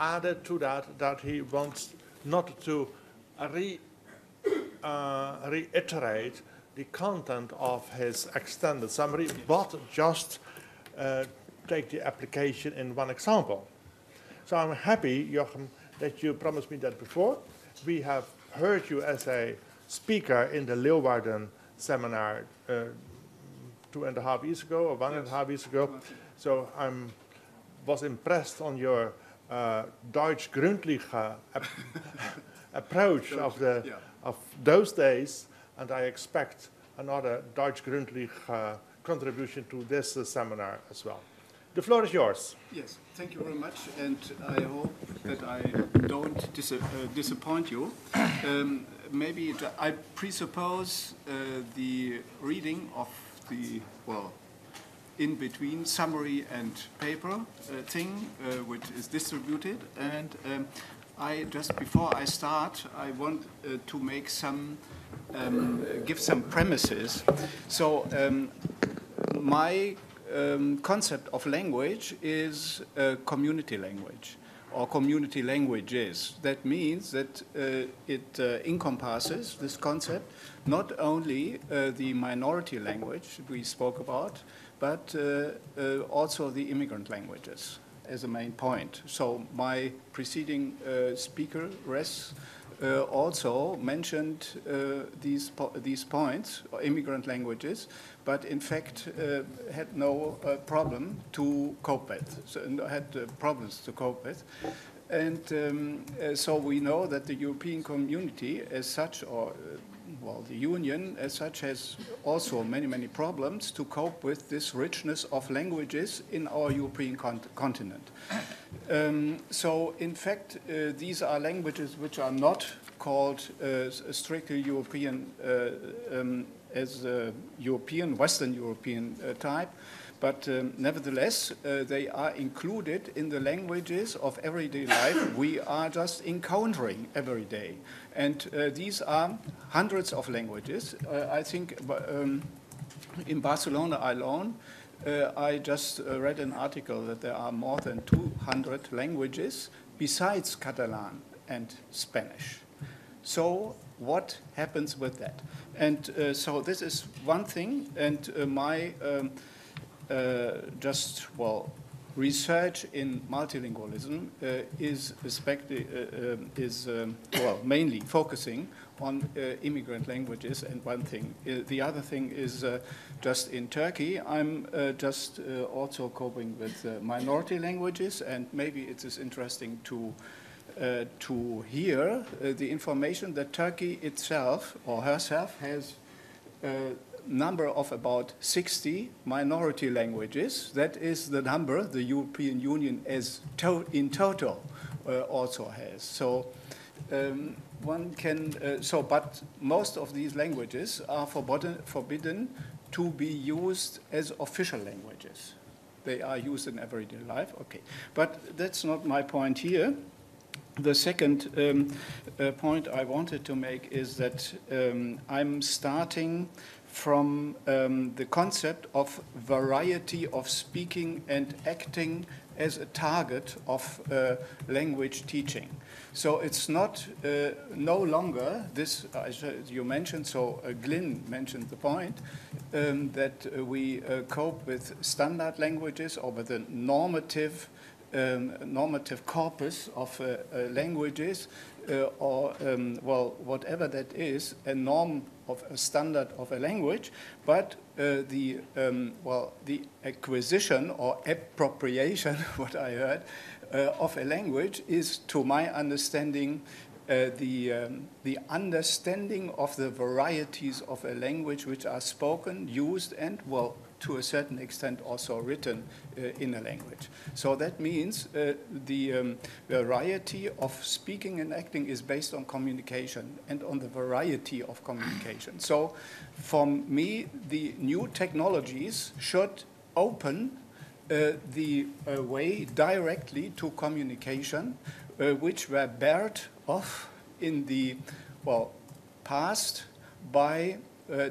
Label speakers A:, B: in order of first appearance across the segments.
A: added to that he wants not to reiterate the content of his extended summary, but just take the application in one example. So I'm happy, Jochen, that you promised me that before. We have heard you as a speaker in the Leeuwarden seminar 2.5 years ago, or 1.5 years ago. So I was impressed on your Deutsch gründliche approach of those days, and I expect another Deutsch gründlich contribution to this seminar as well. The floor is yours.
B: Yes, thank you very much, and I hope that I don't disappoint you. Maybe I presuppose the reading of the, well, in between summary and paper thing, which is distributed, and I just before I start, I want to make some, give some premises. So my concept of language is community language, or community languages. That means that it encompasses, this concept, not only the minority language we spoke about, but also the immigrant languages as a main point. So my preceding speaker, Res, also mentioned these points, immigrant languages, but in fact had no problem to cope with, so had problems to cope with. And so we know that the European community as such, or well, the Union as such, has also many problems to cope with this richness of languages in our European continent. So in fact, these are languages which are not called strictly European as European, Western European type, but nevertheless, they are included in the languages of everyday life we are just encountering every day. And these are hundreds of languages. I think in Barcelona alone, I just read an article that there are more than 200 languages besides Catalan and Spanish. So what happens with that? And so this is one thing, and my research in multilingualism is mainly focusing on immigrant languages, and one thing. The other thing is just in Turkey, I'm just also coping with minority languages, and maybe it is interesting to hear the information that Turkey itself or herself has a number of about 60 minority languages. That is the number the European Union as in total also has. So one can, but most of these languages are forbidden to be used as official languages. They are used in everyday life, okay. But that's not my point here. The second point I wanted to make is that I'm starting from the concept of variety of speaking and acting as a target of language teaching. So it's not no longer this, you mentioned, so Glyn mentioned the point, that we cope with standard languages or with a normative corpus of languages, or well, whatever that is, a norm of a standard of a language, but the acquisition or appropriation, what I heard, of a language is, to my understanding, the understanding of the varieties of a language which are spoken, used, and, well, to a certain extent also written in a language. So that means the variety of speaking and acting is based on communication and on the variety of communication. So for me, the new technologies should open the way directly to communication, which were barred off in the, well, past by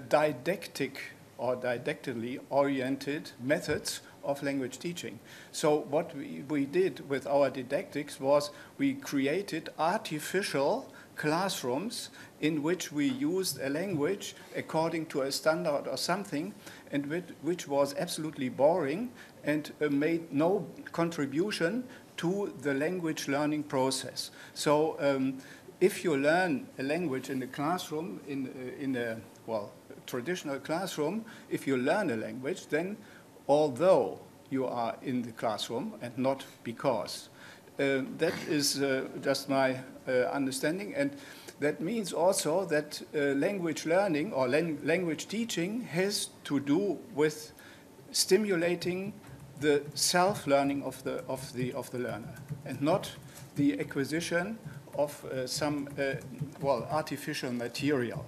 B: didactic or didactically oriented methods of language teaching. So what we did with our didactics was we created artificial classrooms in which we used a language according to a standard or something, and which was absolutely boring and made no contribution to the language learning process. So if you learn a language in a classroom, in a traditional classroom, if you learn a language, then although you are in the classroom and not because. That is just my understanding, and that means also that language learning or language teaching has to do with stimulating the self-learning of the learner, and not the acquisition of some artificial material.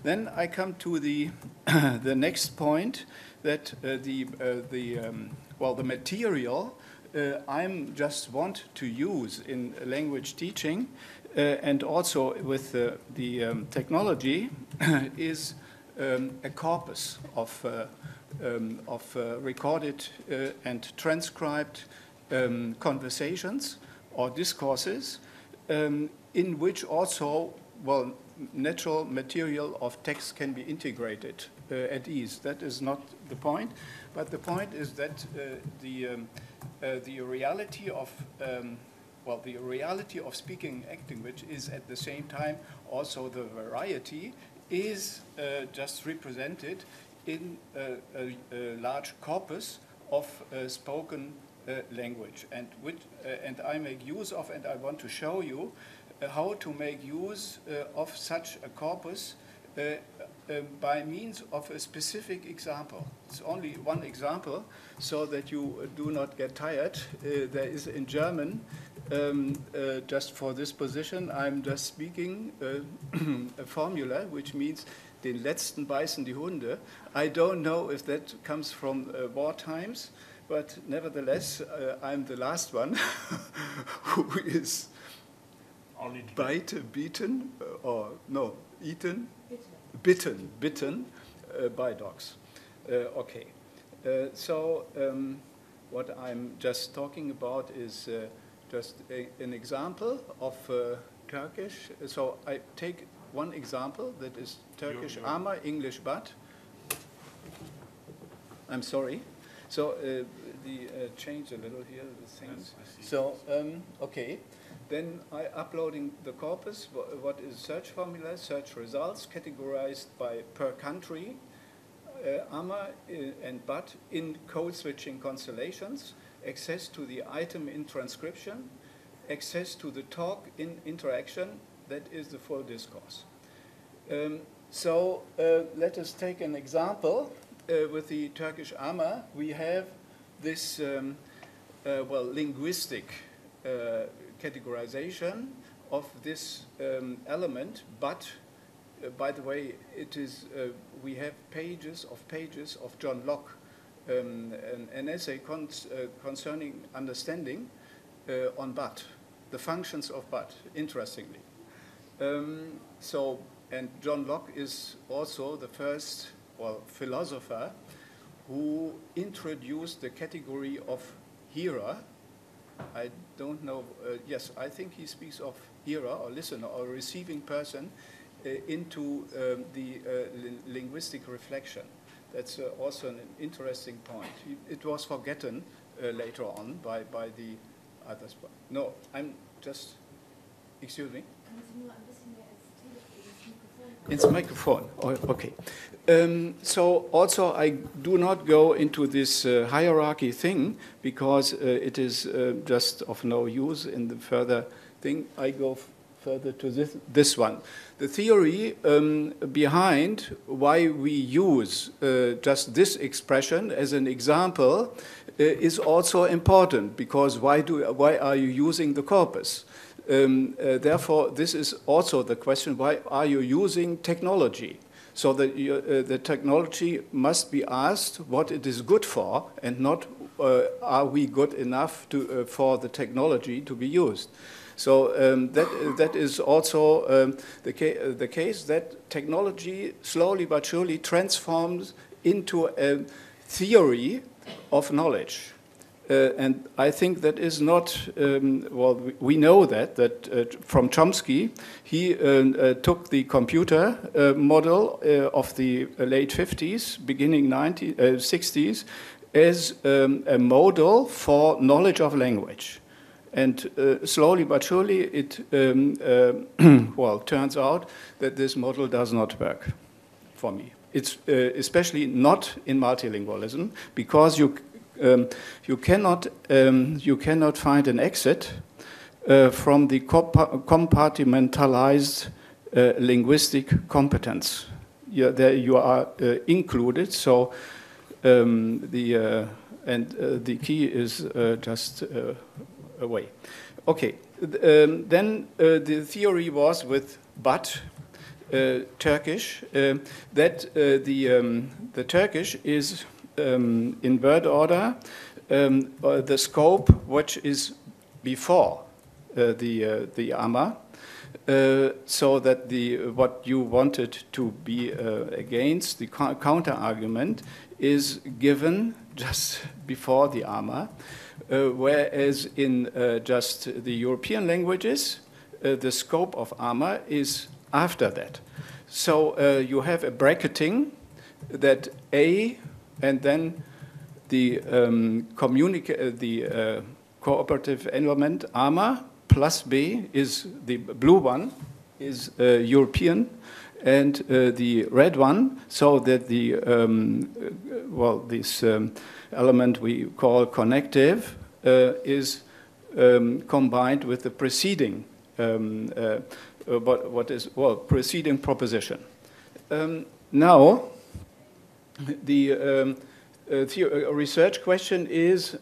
B: Then I come to the the next point, that the material I just want to use in language teaching and also with the technology is a corpus of recorded and transcribed conversations or discourses in which also, natural material of text can be integrated at ease. That is not the point, but the point is that the reality of the reality of speaking and acting, which is at the same time also the variety, is just represented in a large corpus of spoken language, and I make use of, and I want to show you how to make use of such a corpus by means of a specific example. It's only one example, so that you do not get tired. There is in German, just for this position, I'm just speaking a formula, which means den letzten beißen die Hunde. I don't know if that comes from war times, but nevertheless, I'm the last one who is beaten, or no, eaten, bitten by dogs. Okay, so what I'm just talking about is just an example of Turkish. So I take one example that is Turkish ama, English but. I'm sorry. So change a little here the things. So okay. Then I uploading the corpus, what is search formula, search results, categorized by per country, ama and but in code switching constellations, access to the item in transcription, access to the talk in interaction, that is the full discourse. So let us take an example. With the Turkish ama, we have this linguistic categorization of this element, but by the way, it is we have pages of John Locke, an essay concerning understanding on but, the functions of but, interestingly. And John Locke is also the first philosopher who introduced the category of hearer. I don't know, yes, I think he speaks of hearer or listener or receiving person into the linguistic reflection. That's also an interesting point. It was forgotten later on by the others. No, I'm just, excuse me? It's microphone. Oh, okay. So also I do not go into this hierarchy thing because it is just of no use in the further thing. I go further to this one. The theory behind why we use just this expression as an example is also important, because why are you using the corpus? Therefore, this is also the question, why are you using technology? So that the technology must be asked what it is good for, and not are we good enough for the technology to be used. So that is also the case, that technology slowly but surely transforms into a theory of knowledge. And I think that is not, well, we know that from Chomsky, he took the computer model of the late 50s, beginning 60s, as a model for knowledge of language. And slowly but surely, it well, turns out that this model does not work for me. It's especially not in multilingualism, because you cannot find an exit from the compartmentalized linguistic competence. There you are included. So the key is just away. Okay. Then the theory was with but. Turkish, that the Turkish is in word order the scope which is before the AMA, so that what you wanted to be against, the counter argument, is given just before the AMA, whereas in just the European languages, the scope of AMA is after that. So you have a bracketing that A and then the cooperative element AMA plus B is the blue one is European, and the red one, so that the well, this element we call connective is combined with the preceding what is, well, preceding proposition. Now, the research question is,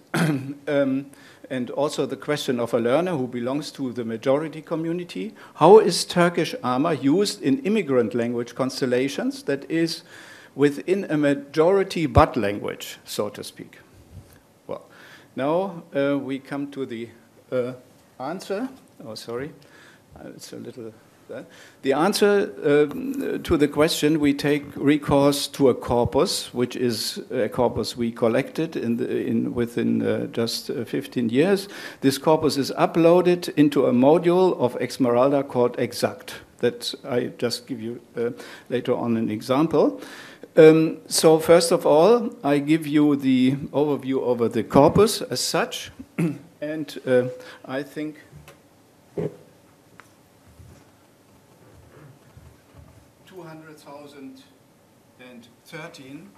B: and also the question of a learner who belongs to the majority community, how is Turkish AMA used in immigrant language constellations, that is, within a majority but language, so to speak? Well, now we come to the answer. Oh, sorry. It's a little. The answer to the question, we take recourse to a corpus, which is a corpus we collected within just 15 years. This corpus is uploaded into a module of Esmeralda called Exact, that I just give you later on an example. So first of all, I give you the overview over the corpus as such, and I think 200,013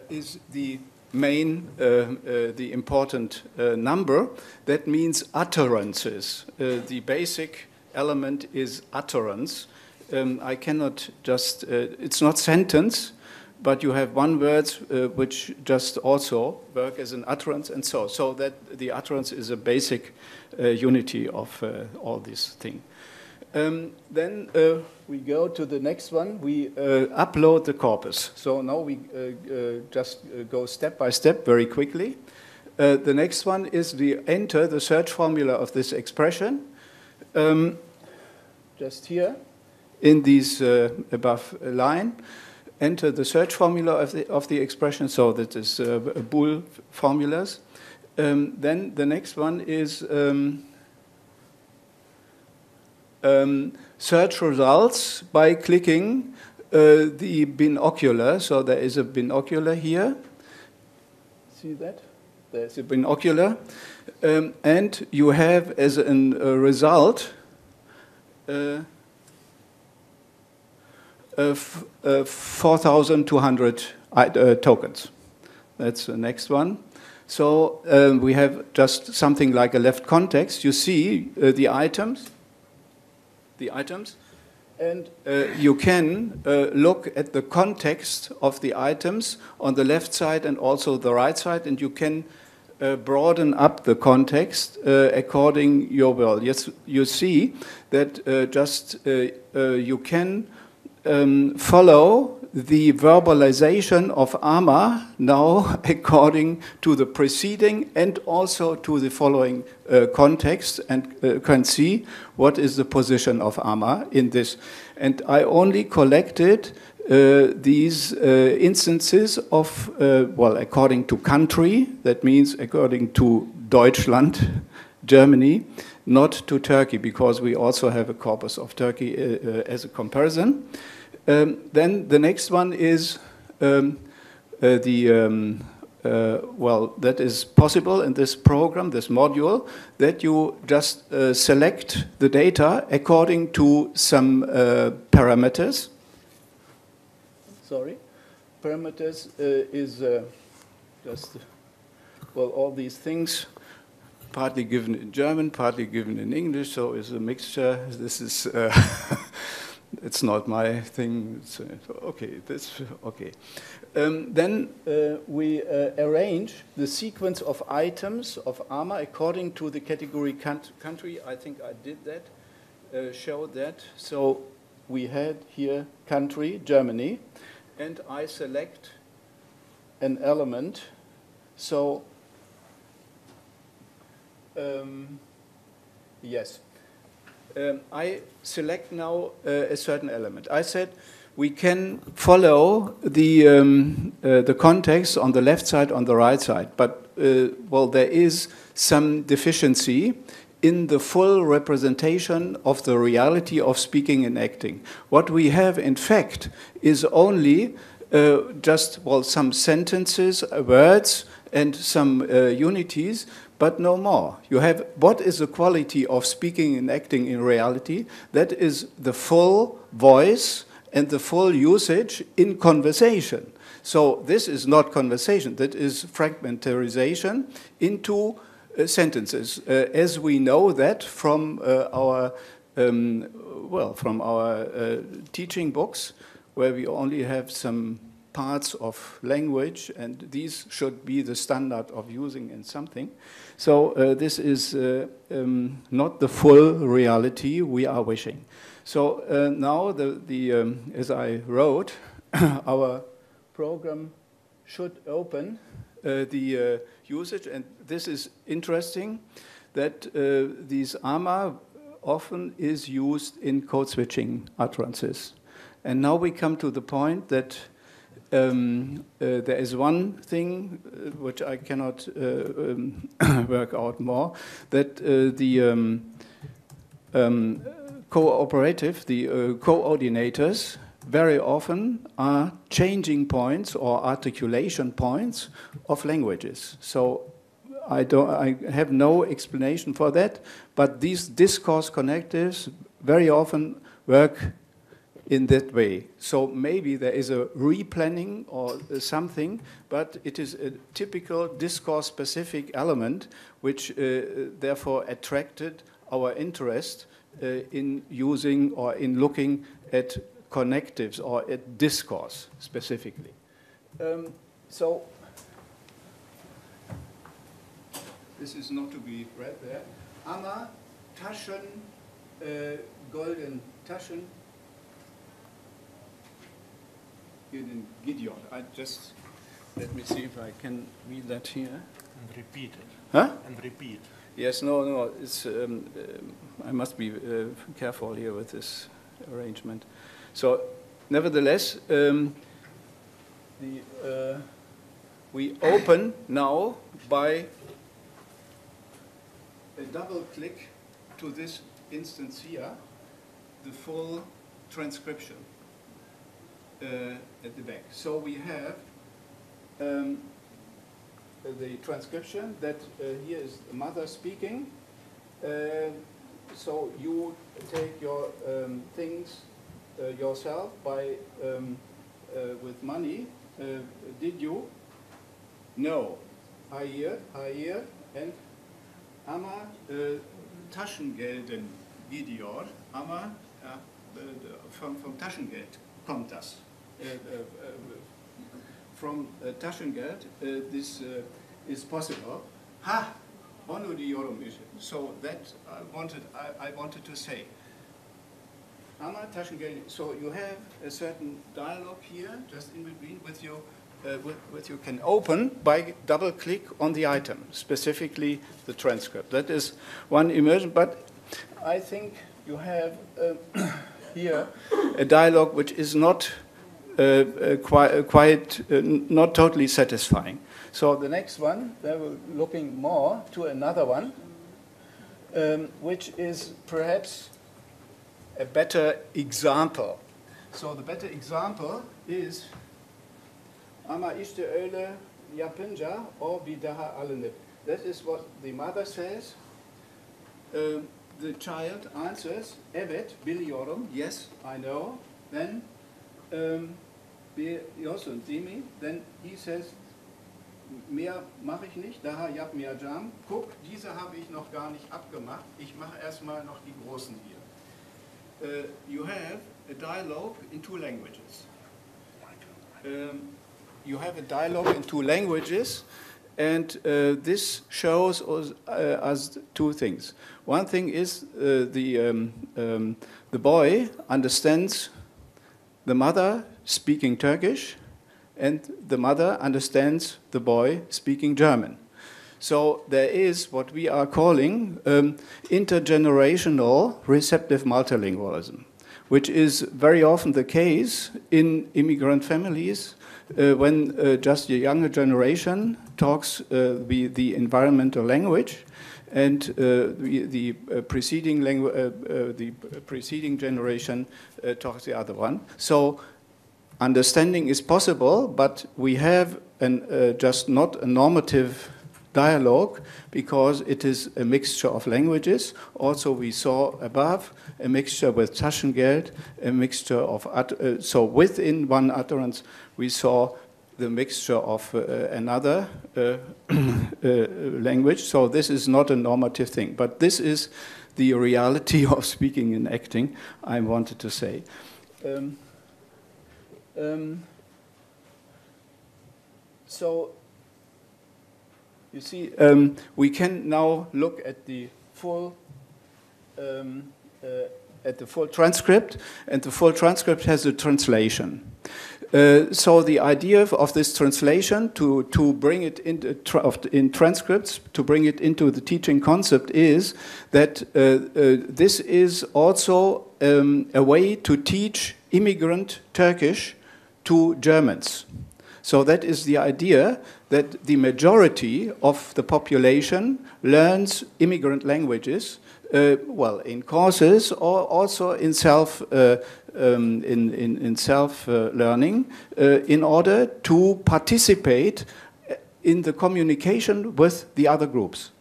B: is the main, the important number. That means utterances. The basic element is utterance. I cannot just, it's not sentence, but you have one word which just also work as an utterance, and so that the utterance is a basic unity of all these things. Then we go to the next one. We upload the corpus. So now we just go step by step very quickly. The next one is we enter the search formula of this expression. Just here, in this above line, enter the search formula of the expression. So that is Boole formulas. Then the next one is search results by clicking the binocular. So there is a binocular here. See that? There's a binocular. And you have as a result 4,200 tokens. That's the next one. So we have just something like a left context. You see the items. And you can look at the context of the items on the left side and also the right side, and you can broaden up the context according your will. Yes, you see that you can follow the verbalization of AMA now according to the preceding and also to the following context, and can see what is the position of AMA in this. And I only collected
C: these instances of, well, according to country, that means according to Deutschland, Germany, not to Turkey, because we also have a corpus of Turkey as a comparison. Then the next one is well, that is possible in this program, this module, that you just select the data according to some parameters. Sorry, parameters is just, well, all these things, partly given in German, partly given in English, so it's a mixture. This is, it's not my thing. It's, okay, this, okay. Then we arrange the sequence of items of AMA according to the category country. I think I did that, showed that. So we had here country, Germany, and I select an element. So, yes, I select now a certain element. I said we can follow the context on the left side, on the right side, but well, there is some deficiency in the full representation of the reality of speaking and acting. What we have, in fact, is only just, well, some sentences, words, and some unities, but no more. You have what is the quality of speaking and acting in reality? That is the full voice and the full usage in conversation. So this is not conversation, that is fragmentarization into sentences, as we know that from our well, from our teaching books, where we only have some parts of language, and these should be the standard of using in something. So this is not the full reality we are wishing. So now, as I wrote, our program should open the usage, and this is interesting that these AMA often is used in code switching utterances. And now we come to the point that there is one thing which I cannot work out more, that the cooperative, the coordinators, very often are changing points or articulation points of languages. So I have no explanation for that, but these discourse connectives very often work in that way. So maybe there is a replanning or something, but it is a typical discourse-specific element which therefore attracted our interest in using or in looking at connectives or at discourse specifically. So this is not to be read there. Amma, Taschen, golden Taschen, in Gideon. I just, let me see if I can read that here.
A: And repeat it.
C: Huh?
A: And repeat.
C: Yes, no, it's, I must be careful here with this arrangement. So, nevertheless, we open now by a double click to this instance here, the full transcription at the back. So we have the transcription that here is the mother speaking. So you take your things yourself by with money. Did you? No. Hier, and Amma Taschengelden Gideon. Amma vom Taschengeld kommt das. From Taschengeld, this is possible. Ha! Onu diyorum is. So that I wanted to say. Amma Taschengeld. So you have a certain dialogue here, just in between, with you can open by double click on the item, specifically the transcript. That is one immersion, but I think you have here a dialogue which is not quite not totally satisfying. So the next one, they were looking more to another one, which is perhaps a better example. So the better example is Ama işte öyle yapınca o bir daha alınır. That is what the mother says. The child answers, evet biliyorum, yes, I know. Then biliyorsun değil mi? Then he says, mehr mache ich nicht, daha yapmayacağım. Guck, diese habe ich noch gar nicht abgemacht. Ich mache erstmal noch die großen hier. You have a dialogue in two languages. You have a dialogue in two languages, and this shows us two things. One thing is the boy understands the mother speaking Turkish, and the mother understands the boy speaking German. So there is what we are calling intergenerational receptive multilingualism, which is very often the case in immigrant families when just a younger generation talks the environmental language, and the preceding generation talks the other one. So understanding is possible, but we have just not a normative dialogue because it is a mixture of languages. Also, we saw above a mixture with Taschengeld, a mixture of so within one utterance we saw the mixture of another language. So this is not a normative thing, but this is the reality of speaking and acting, I wanted to say. So you see, we can now look at the full transcript, and the full transcript has a translation. So the idea of this translation to bring it in transcripts, to bring it into the teaching concept is that this is also a way to teach immigrant Turkish to Germans. So that is the idea that the majority of the population learns immigrant languages, well, in courses or also in self-learning, in order to participate in the communication with the other groups.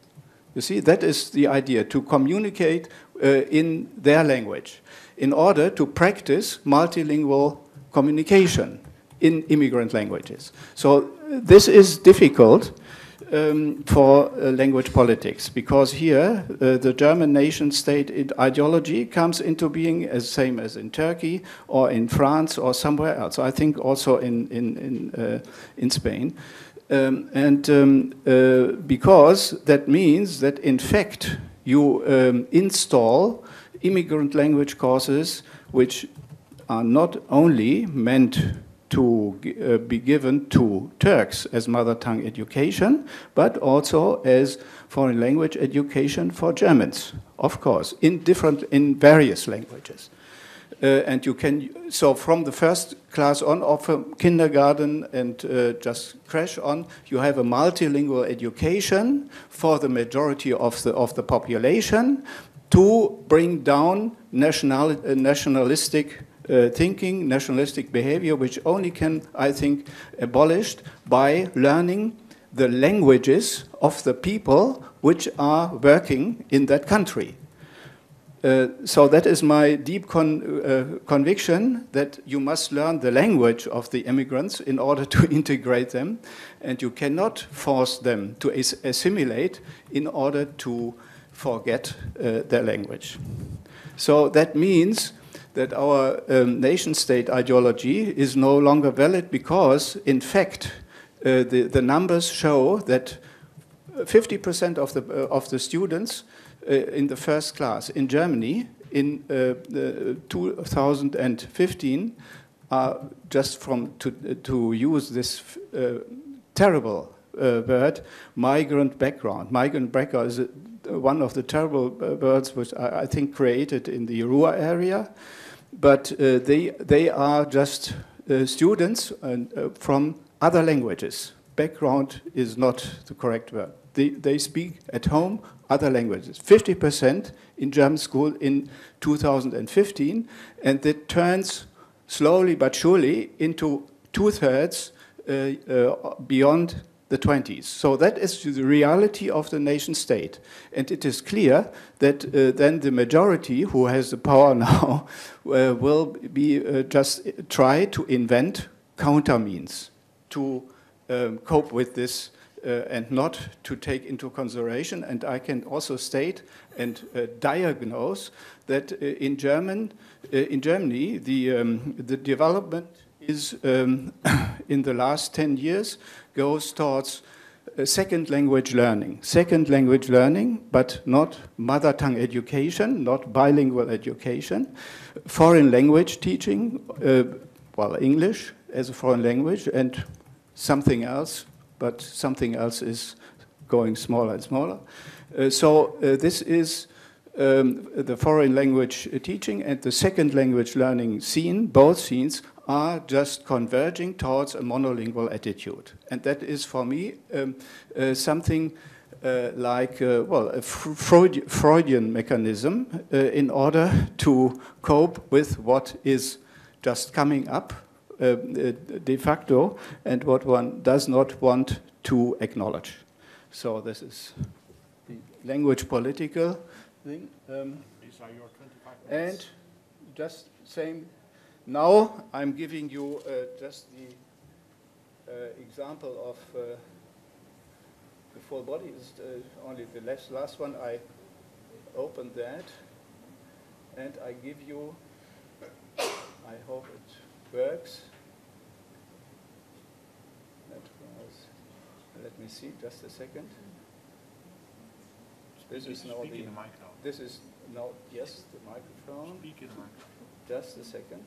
C: You see, that is the idea, to communicate in their language, in order to practice multilingual communication in immigrant languages. So this is difficult for language politics, because here the German nation-state ideology comes into being as same as in Turkey or in France or somewhere else. I think also in Spain. Because that means that in fact you install immigrant language courses which are not only meant to be given to Turks as mother tongue education, but also as foreign language education for Germans, of course, in various languages. And you can, so from the first class on, or from kindergarten and just crash on, you have a multilingual education for the majority of the population to bring down nationalistic thinking, nationalistic behavior, which only can, I think, abolished by learning the languages of the people which are working in that country. So that is my deep conviction that you must learn the language of the immigrants in order to integrate them, and you cannot force them to assimilate in order to forget their language. So that means that our nation-state ideology is no longer valid because, in fact, the numbers show that 50% of the students in the first class in Germany in 2015 are just to use this terrible word, migrant background. Migrant background is one of the terrible words which I think created in the Ruhr area, but they are just students from other languages. Background is not the correct word. They speak at home other languages. 50% in German school in 2015, and it turns slowly but surely into 2/3 beyond the 20s. So that is the reality of the nation state. And it is clear that then the majority who has the power now will be just try to invent counter means to cope with this and not to take into consideration. And I can also state and diagnose that in Germany, the development is in the last 10 years goes towards second language learning, but not mother tongue education, not bilingual education, foreign language teaching, well, English as a foreign language, and something else, but something else is going smaller and smaller. So this is the foreign language teaching and the second language learning scene. Both scenes are just converging towards a monolingual attitude. And that is, for me, something like, well, a Freudian mechanism in order to cope with what is just coming up de facto and what one does not want to acknowledge. So this is the language political thing.
A: These are your 25 minutes.
C: And just same, now I'm giving you just the example of the full body. Is only the last one. I open that and I give you, I hope it works. Let me see, just a second. This is now the microphone. This is now, yes, the microphone.
A: Speak in the microphone.
C: Just a second.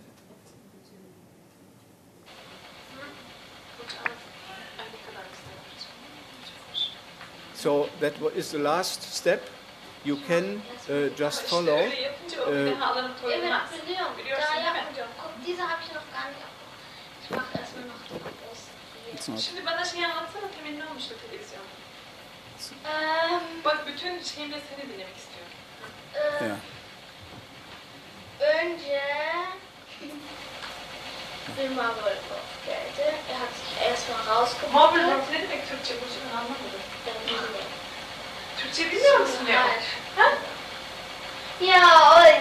C: So that is the last step. You can just follow.
D: Evet biliyorum. Daha yapmayacağım. Diese habe ich noch gar nicht abgemacht. Ich mache erstmal noch die großen.
E: Şimdi bana şey anlatsana, temin ne olmuştu televizyon? Bak bütün şeyimle seni dinlemek istiyorum.
C: Ja.
D: Önce bir Marvel-Wolf geldi. Er hat sich erstmal rausgebracht.
E: Marvel-Wolf ne demek Türkçe? Bu şimdi anlamadım. Türkçe bilmiyor musun ya? Ha?
D: Ja,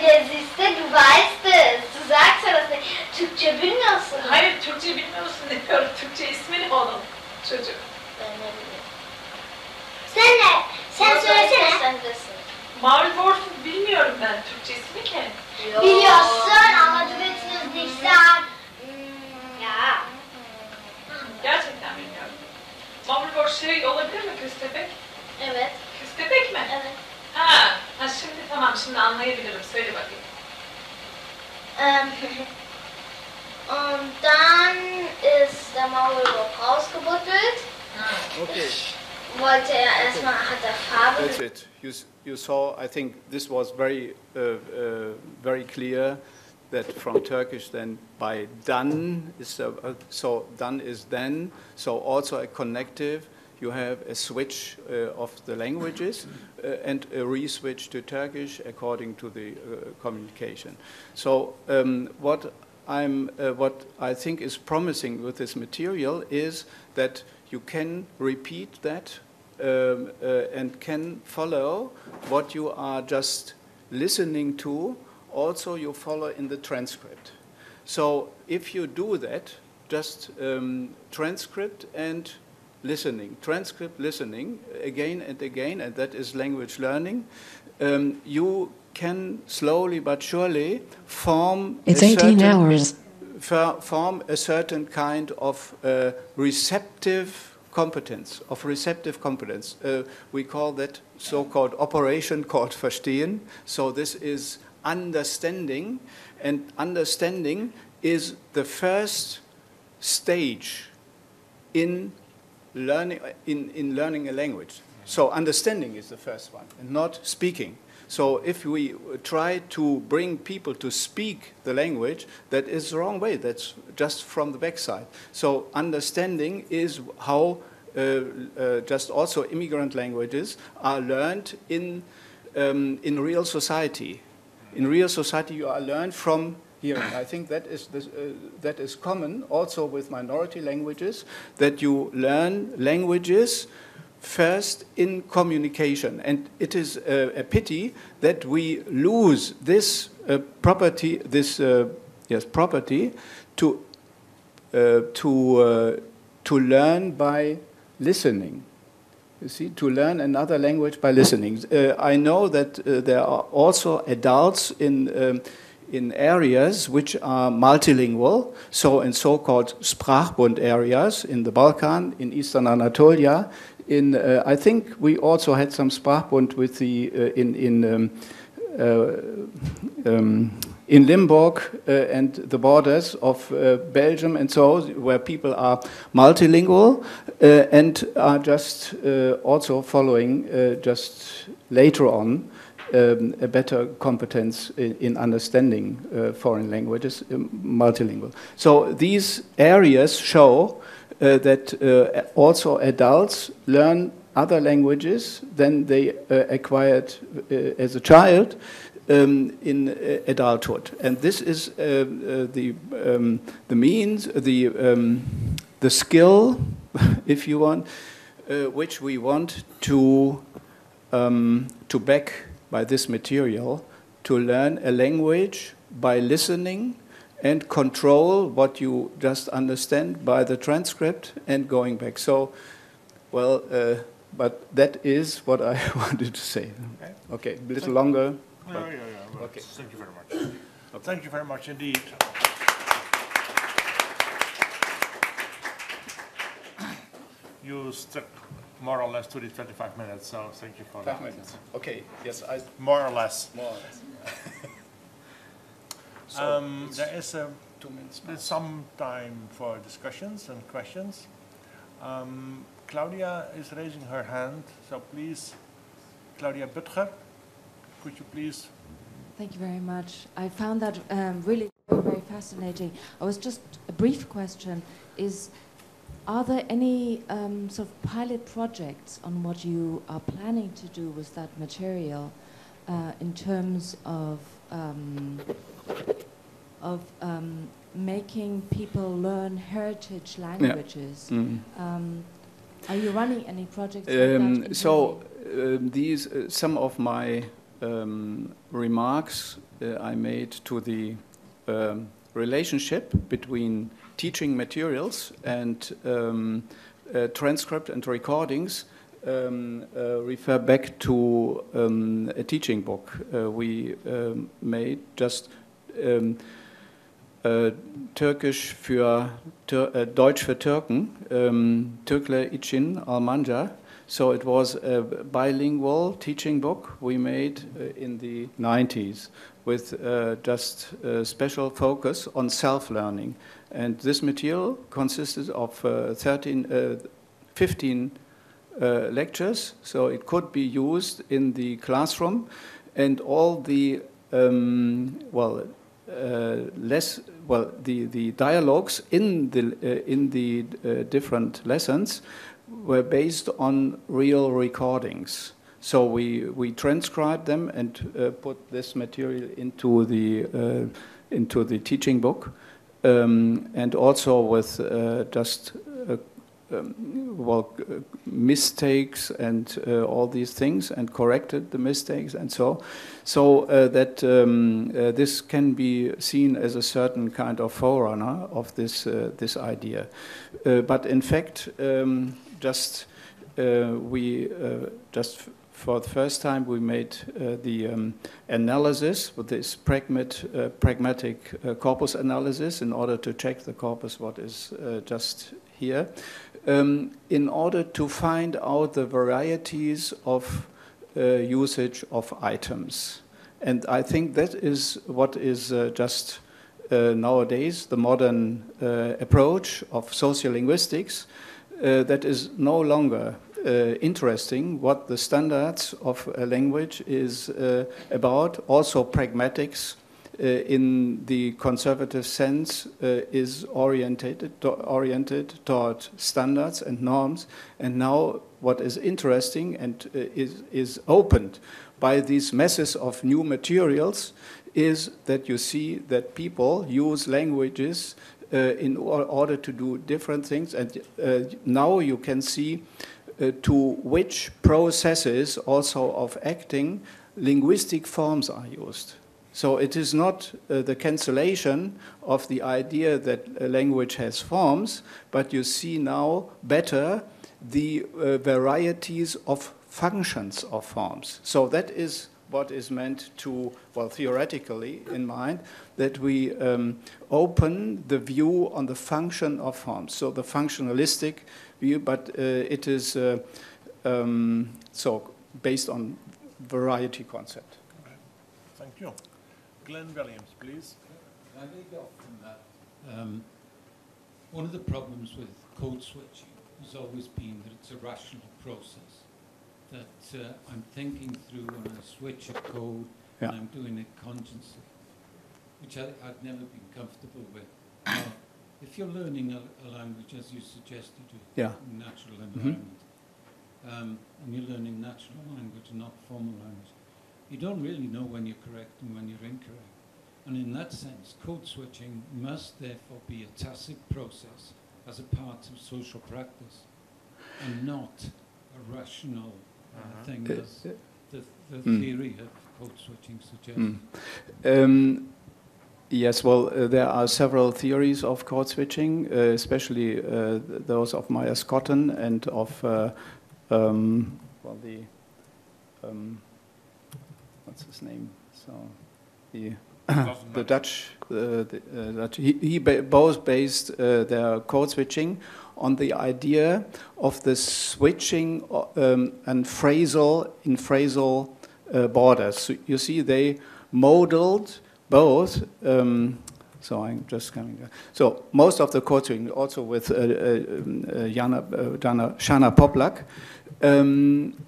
D: ja, siehst du, du weißt es. Du sagst ja das nicht. Türkçe bilmiyorsun.
E: Hayır, Türkçe bilmiyor musun demiyorum. Türkçe ismi ne onun? Çocuk.
D: Ben ne bileyim. Sen ne? Sen söylesene. Sen desin.
E: Marvel-Wolf'u bilmiyorum ben. Türkçe ismi ki.
D: Biliyorsun ama du willst es nicht sagen. Ya.
E: Gerçekten bilmiyorum. Marvel-Wolf şey olabilir mi? Köstebek?
D: Evet.
E: Köstebek mi?
D: Evet.
E: Ha şimdi tamam, şimdi anlayabilirim. Söyle bakayım.
D: Und dann ist der Maulwurf rausgebuddelt.
C: Okay.
D: Wollte er erstmal, hat er Farbe.
C: That's it. You saw, I think this was very, very clear that from Turkish then by done, is, so done is then, so also a connective. You have a switch of the languages and a re-switch to Turkish according to the communication. So what I think is promising with this material is that you can repeat that and can follow what you are just listening to. Also, you follow in the transcript. So if you do that, just transcript and listening, transcript listening again and again, and that is language learning, you can slowly but surely form form a certain kind of receptive competence, we call that so-called operation called Verstehen. So this is understanding, and understanding is the first stage in learning a language. So understanding is the first one, and not speaking. So if we try to bring people to speak the language, that is the wrong way. That's just from the backside. So understanding is how just also immigrant languages are learned in real society. In real society, you are learned from hearing. I think that is common also with minority languages, that you learn languages first in communication. And it is a pity that we lose this property, property to learn by listening. You see, to learn another language by listening. I know that there are also adults in areas which are multilingual, so in so-called Sprachbund areas in the Balkan, in Eastern Anatolia. I think we also had some Sprachbund with the in Limburg and the borders of Belgium and so, where people are multilingual and are just also following just later on a better competence in understanding foreign languages, multilingual. So these areas show that also adults learn other languages than they acquired as a child in adulthood, and this is the means, the skill, if you want, which we want to back by this material, to learn a language by listening and control what you just understand by the transcript and going back. So, well, but that is what I wanted to say. Okay, a little longer.
A: Yeah. Well,
C: okay.
A: Thank you very much. Okay. Thank you very much indeed. You stuck more or less to the 25 minutes, so thank you for that.
C: 5 minutes. Okay. Yes,
A: More or less.
C: more or less. So
A: there is
C: 2 minutes.
A: there's some time for discussions and questions. Claudia is raising her hand, so please, Claudia Butger, could you please?
F: Thank you very much. I found that really very, very fascinating. I was just a brief question is, are there any sort of pilot projects on what you are planning to do with that material in terms of making people learn heritage languages?
C: Yeah. Mm-hmm.
F: Are you running any projects like that?
C: So these some of my remarks I made to the relationship between teaching materials and transcript and recordings refer back to a teaching book we made, just Turkish für Deutsch für Türken, Türkler için Almanca. So it was a bilingual teaching book we made in the 90s with just a special focus on self-learning. And this material consisted of 15 lectures, so it could be used in the classroom, and all the the dialogues in the different lessons were based on real recordings. So we transcribed them and put this material into the teaching book, and also with mistakes and all these things, and corrected the mistakes, and so that this can be seen as a certain kind of forerunner of this idea. But in fact, just for the first time we made the analysis with this pragmatic corpus analysis in order to check the corpus what is just here, in order to find out the varieties of usage of items. And I think that is what is just nowadays the modern approach of sociolinguistics, that is no longer interesting what the standards of a language is about. Also pragmatics in the conservative sense is oriented toward standards and norms. And now what is interesting and is opened by these masses of new materials is that you see that people use languages in order to do different things. And now you can see to which processes also of acting linguistic forms are used. So it is not the cancellation of the idea that a language has forms, but you see now better the varieties of functions of forms. So that is what is meant to, well, theoretically in mind, that we open the view on the function of forms. So the functionalistic view, but it is so based on variety concept.
A: Thank you. Glenn Williams, please.
G: I may go from that. One of the problems with code switching has always been that it's a rational process. That I'm thinking through when I switch a code, and I'm doing it consciously, which I've never been comfortable with. If you're learning a language, as you suggested, in natural environment, and you're learning natural language and not formal language, you don't really know when you're correct and when you're incorrect. And in that sense, code switching must therefore be a tacit process as a part of social practice and not a rational thing as the theory of code switching suggests.
C: Yes, well, there are several theories of code switching, especially those of Myers Cotton and of well, what's his name? So the Dutch. He both based their code switching on the idea of the switching and phrasal borders. So you see, they modeled both. So I'm just coming there. So most of the code switching, also with Shana Poplak,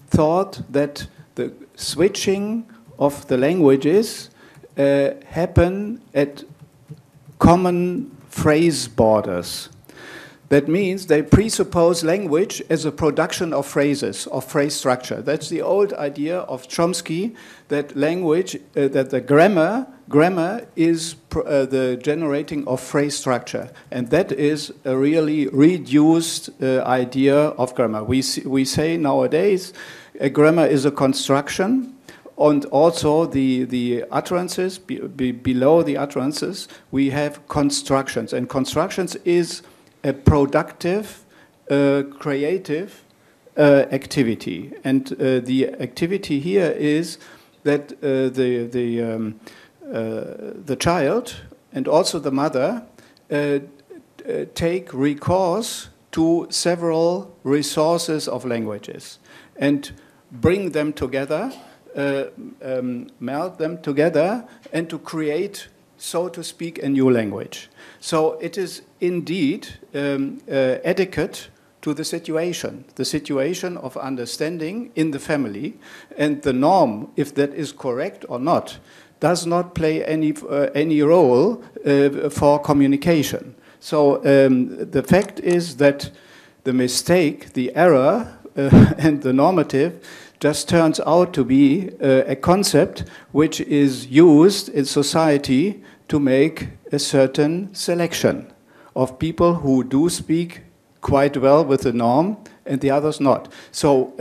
C: thought that the switching of the languages happen at common phrase borders. That means they presuppose language as a production of phrases, of phrase structure. That's the old idea of Chomsky, that language, that the grammar is the generating of phrase structure. And that is a really reduced idea of grammar. We say nowadays grammar is a construction, and also the utterances, below the utterances, we have constructions. And constructions is a productive, creative activity. And the activity here is that the child and also the mother take recourse to several resources of languages and bring them together, meld them together, and to create, so to speak, a new language. So it is indeed adequate to the situation of understanding in the family, and the norm, if that is correct or not, does not play any role for communication. So the fact is that the mistake, the error, and the normative just turns out to be a concept which is used in society to make a certain selection of people who do speak quite well with the norm and the others not. So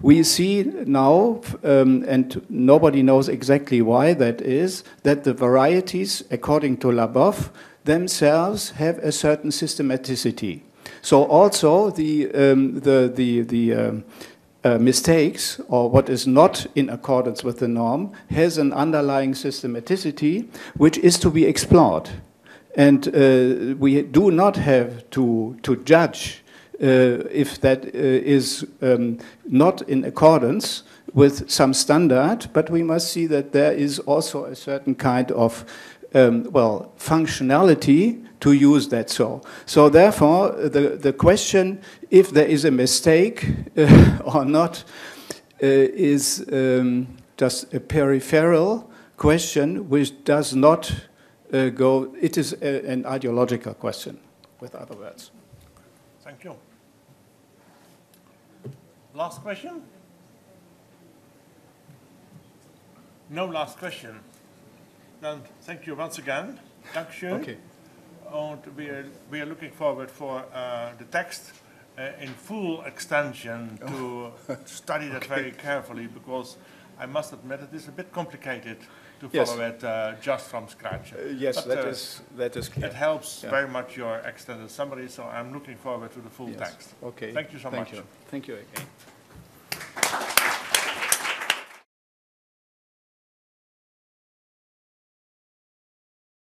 C: we see now, and nobody knows exactly why that is, that the varieties, according to Labov, themselves have a certain systematicity. So also the mistakes, or what is not in accordance with the norm, has an underlying systematicity which is to be explored. And we do not have to judge if that is not in accordance with some standard, but we must see that there is also a certain kind of well, functionality to use that so. So therefore, the question if there is a mistake or not is just a peripheral question which does not go, it is an ideological question, with other words.
A: Thank you. Last question? No last question. Then thank you once again. Dankeschön.
C: Okay.
A: And we are looking forward for the text in full extension to study that very carefully, because I must admit it is a bit complicated to follow it just from scratch.
C: Yes,
A: but,
C: that is clear.
A: It helps very much your extended summary, so I'm looking forward to the full text.
C: Okay.
A: Thank you so much.
C: Thank you again.